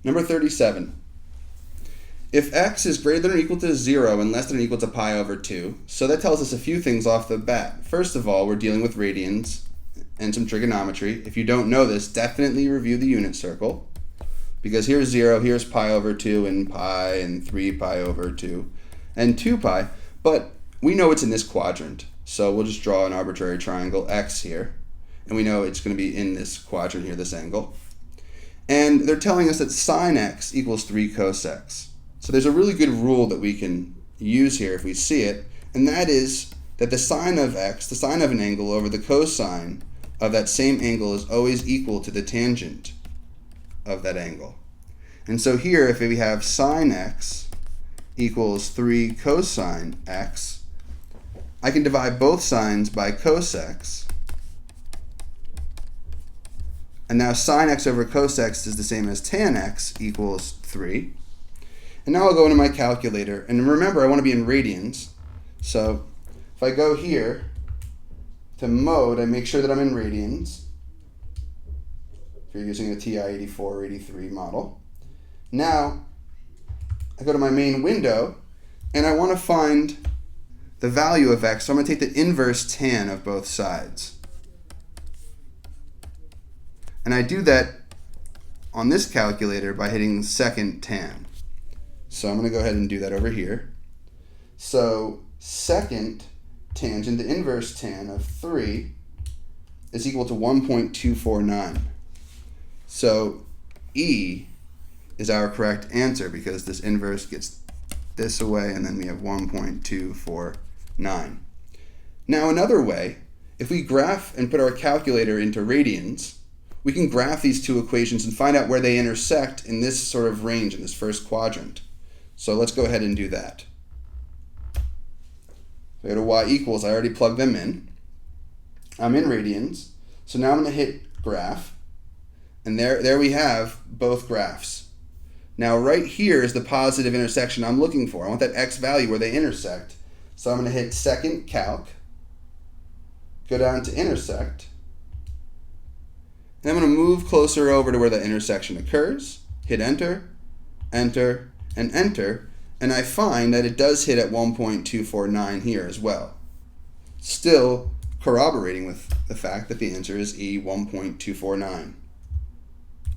Number 37. If x is greater than or equal to 0 and less than or equal to pi over 2, so that tells us a few things off the bat. First of all, we're dealing with radians and some trigonometry. If you don't know this, definitely review the unit circle, because here's 0, here's pi over 2, and pi, and 3 pi over 2, and 2 pi, but we know it's in this quadrant, so we'll just draw an arbitrary triangle x here, and we know it's going to be in this quadrant here, this angle. And they're telling us that sine x equals 3 cos x. So there's a really good rule that we can use here if we see it, and that is that the sine of x, the sine of an angle over the cosine of that same angle, is always equal to the tangent of that angle. And so here, if we have sine x equals 3 cosine x, I can divide both sines by cos x. And now sine x over cos x is the same as tan x equals 3. And now I'll go into my calculator, and remember I want to be in radians, so if I go here to mode, I make sure that I'm in radians if you're using a TI-84 or 83 model. Now I go to my main window and I want to find the value of x, so I'm going to take the inverse tan of both sides. And I do that on this calculator by hitting second tan. So I'm going to go ahead and do that over here. So second tangent, the inverse tan of 3, is equal to 1.249. So E is our correct answer because this inverse gets this away, and then we have 1.249. Now another way, if we graph and put our calculator into radians, we can graph these two equations and find out where they intersect in this sort of range, in this first quadrant. So let's go ahead and do that. So I go to y equals, I already plugged them in. I'm in radians. So now I'm going to hit graph. And there we have both graphs. Now right here is the positive intersection I'm looking for. I want that x value where they intersect. So I'm going to hit second calc, go down to intersect. And I'm going to move closer over to where the intersection occurs, hit enter, enter, and enter, and I find that it does hit at 1.249 here as well. Still corroborating with the fact that the answer is E, 1.249.